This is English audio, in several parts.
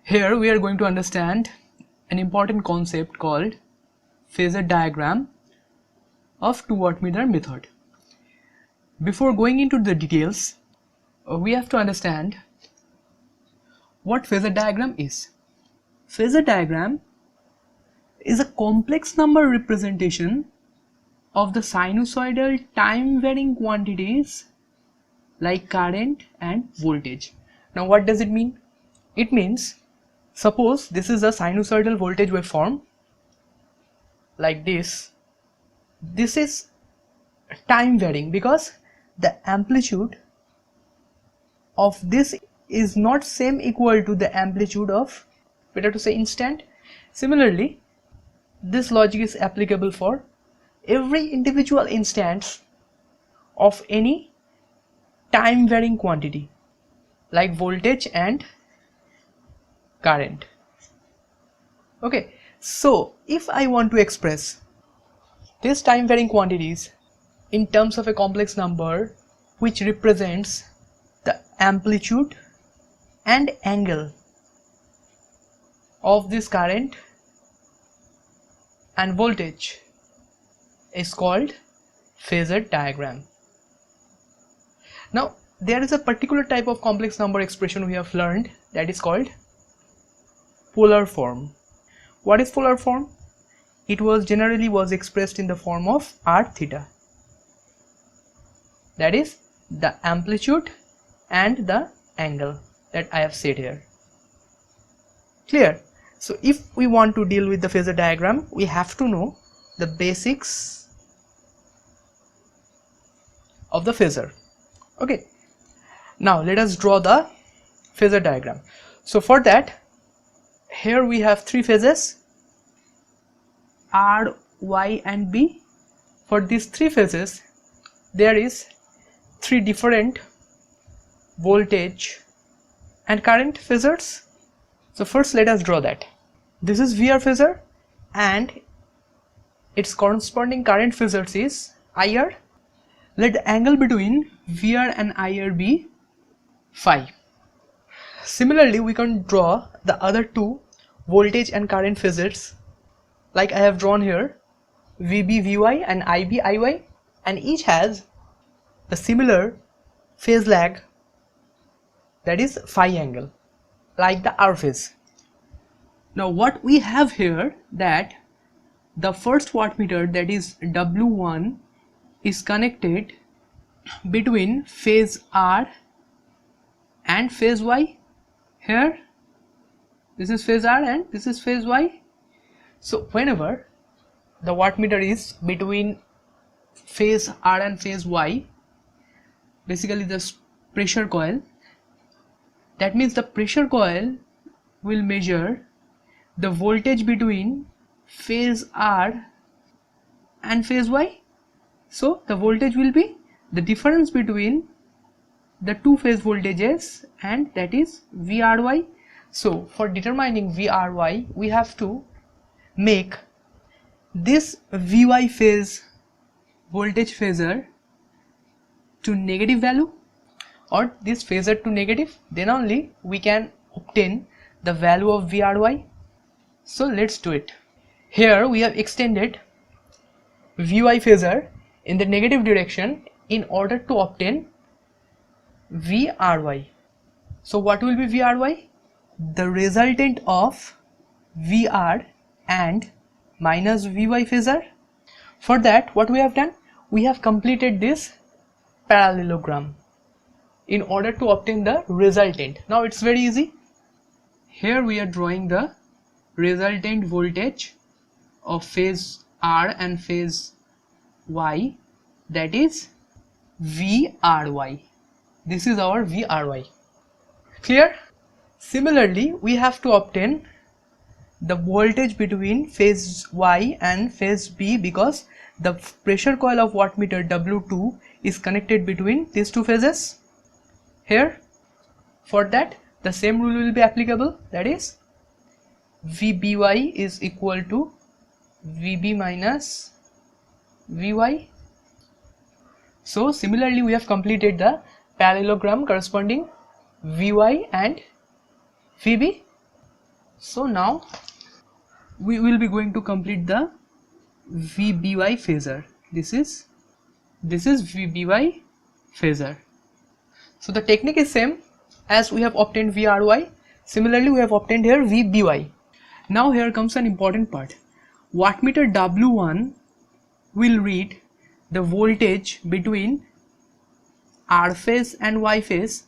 Here we are going to understand an important concept called Phasor diagram of 2 wattmeter method. Before going into the details, we have to understand what Phasor diagram is. Phasor diagram is a complex number representation of the sinusoidal time varying quantities like current and voltage. Now what does it mean? It means, suppose this is a sinusoidal voltage waveform like this. This is time varying because the amplitude of this is not same equal to the amplitude of, better to say, instant. Similarly, this logic is applicable for every individual instance of any time varying quantity like voltage and current. Okay, so if I want to express these time varying quantities in terms of a complex number which represents the amplitude and angle of this current and voltage, is called Phasor diagram. Now there is a particular type of complex number expression we have learned, that is called polar form. What is polar form? It was generally expressed in the form of r theta, that is the amplitude and the angle that I have said here. Clear? So if we want to deal with the Phasor diagram, we have to know the basics of the phasor. Okay, now let us draw the Phasor diagram. So for that, here we have three phases, R, Y and B. For these three phases there is three different voltage and current phasors. So first let us draw that. This is VR phasor and its corresponding current phasors is IR. Let the angle between VR and IR be phi. Similarly, we can draw the other two voltage and current phasors like I have drawn here, VB VY and IB IY, and each has a similar phase lag, that is phi angle, like the R phase. Now what we have here, that the first wattmeter, that is W1, is connected between phase R and phase Y. Here this is phase R and this is phase Y. So whenever the wattmeter is between phase R and phase Y, basically the pressure coil, that means the pressure coil will measure the voltage between phase R and phase Y. So the voltage will be the difference between the two phase voltages, and that is VRY. So for determining VRY, we have to make this VY phase voltage phasor to negative value, or this phasor to negative, then only we can obtain the value of VRY. So let's do it. Here we have extended VY phasor in the negative direction in order to obtain VRY. So what will be VRY? The resultant of VR and minus VY phasor. For that, what we have done? We have completed this parallelogram in order to obtain the resultant. Now it's very easy. Here we are drawing the resultant voltage of phase R and phase Y, that is VRY. This is our VRY. Clear? Similarly, we have to obtain the voltage between phase Y and phase B, because the pressure coil of wattmeter W2 is connected between these two phases. Here, for that, the same rule will be applicable, that is VBY is equal to VB minus VY. So similarly, we have completed the parallelogram corresponding VY and VB. So now we will be going to complete the VBY phasor. This is VBY phasor. So the technique is same as we have obtained VRY. Similarly, we have obtained here VBY. Now here comes an important part. Wattmeter W1 will read the voltage between R phase and Y phase,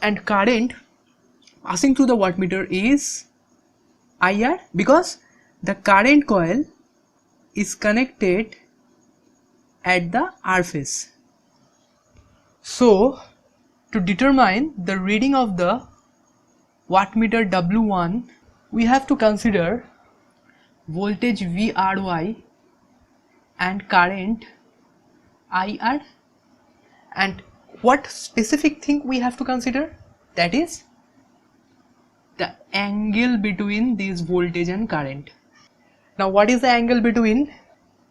and current passing through the wattmeter is IR, because the current coil is connected at the R phase. So to determine the reading of the wattmeter W1, we have to consider voltage VRY and current IR. And what specific thing we have to consider? That is the angle between this voltage and current. Now what is the angle between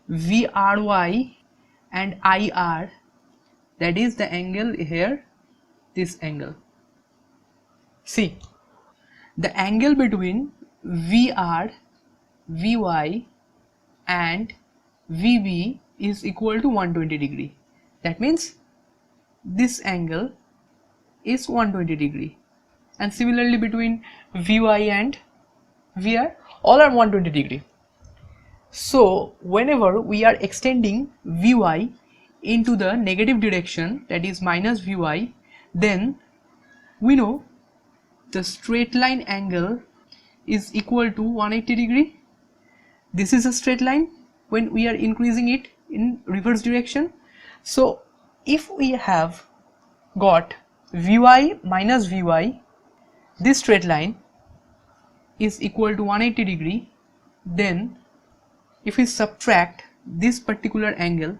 VRY and IR? That is the angle here, this angle. See, the angle between VR, VY and VB is equal to 120 degree. That means this angle is 120 degree, and similarly between VY and VR, all are 120 degree. So whenever we are extending VY into the negative direction, that is minus VY, then we know the straight line angle is equal to 180 degree. This is a straight line when we are increasing it in reverse direction. So if we have got VY minus VY, this straight line is equal to 180 degree, then if we subtract this particular angle,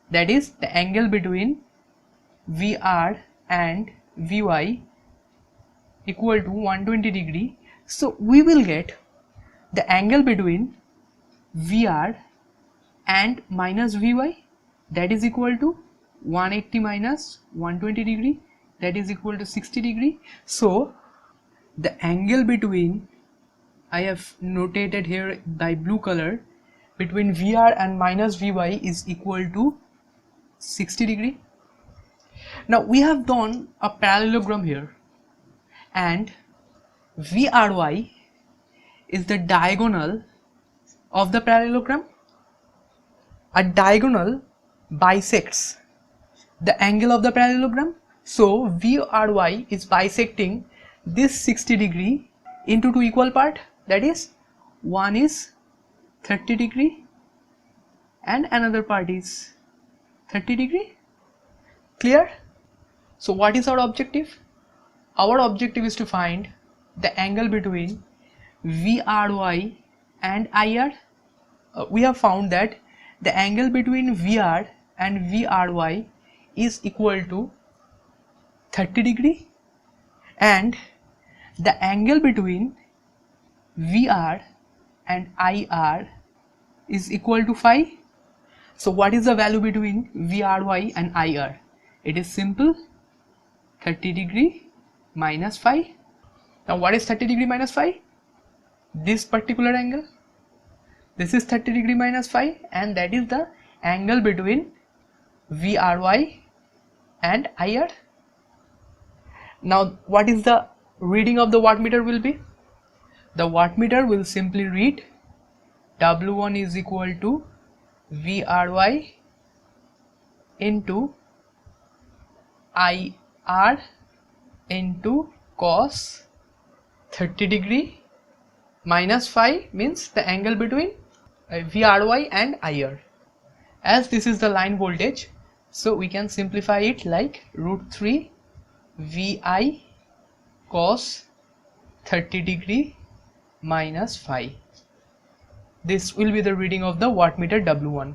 that is the angle between VR and VY equal to 120 degree, so we will get the angle between VR and minus VY, that is equal to 180 minus 120 degree, that is equal to 60 degree. So the angle between, I have notated here by blue color, between VR and minus VY is equal to 60 degree. Now we have done a parallelogram here, and VRY is the diagonal of the parallelogram. A diagonal bisects the angle of the parallelogram, so VRY is bisecting this 60 degree into two equal part, that is one is 30 degree and another part is 30 degree. Clear? So what is our objective? Our objective is to find the angle between VRY and IR. We have found that the angle between VR and VRY is equal to 30 degree, and the angle between VR and IR is equal to phi. So what is the value between VRY and IR? It is simple, 30 degree minus phi. Now what is 30 degree minus phi? This particular angle. This is 30 degree minus phi, and that is the angle between VRY and IR. Now what is the reading of the wattmeter will be? The wattmeter will simply read W1 is equal to VRY into IR into cos 30 degree minus phi, means the angle between VRY and IR. As this is the line voltage, so we can simplify it like root 3 VI cos 30 degree minus phi. This will be the reading of the wattmeter W1.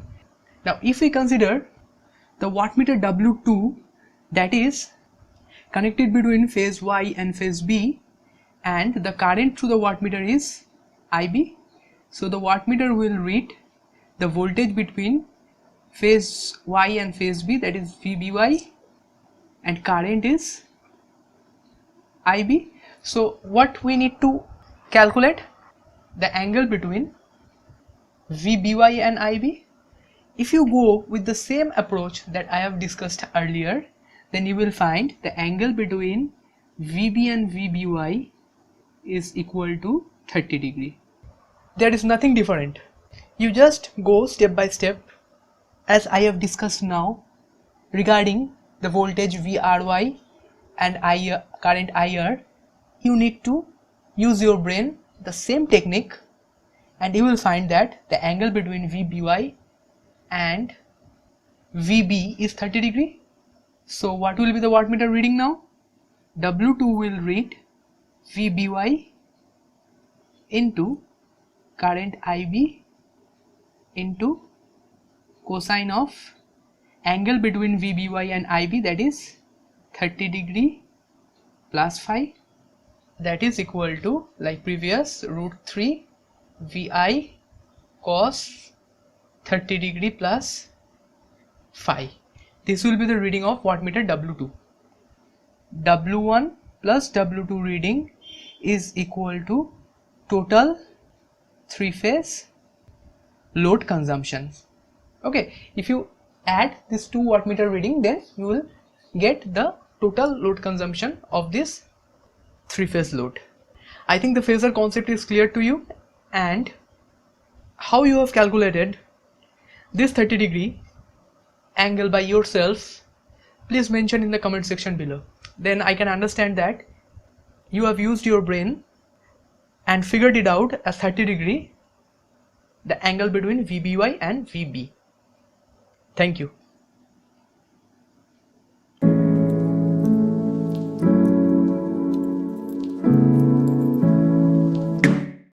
Now if we consider the wattmeter W2, that is connected between phase Y and phase B, and the current through the wattmeter is IB, so the wattmeter will read the voltage between phase Y and phase B, that is VBY, and current is IB. So what we need to calculate the angle between VBY and IB. If you go with the same approach that I have discussed earlier, then you will find the angle between VB and VBY is equal to 30 degree. There is nothing different. You just go step by step as I have discussed now regarding the voltage VRY and current IR. You need to use your brain, the same technique, and you will find that the angle between VBY and VB is 30 degree. So what will be the wattmeter reading now? W2 will read VBY into current IB into cosine of angle between VBY and IB, that is 30 degree plus phi, that is equal to, like previous, root 3 VI cos 30 degree plus phi. This will be the reading of wattmeter W2. W1 plus W2 reading is equal to total 3-phase load consumption. Okay, if you add this 2 wattmeter reading, then you will get the total load consumption of this 3-phase load. I think the phasor concept is clear to you, and how you have calculated this 30 degree angle by yourself, please mention in the comment section below. Then I can understand that you have used your brain and figured it out as 30 degree, the angle between VBY and VB. Thank you.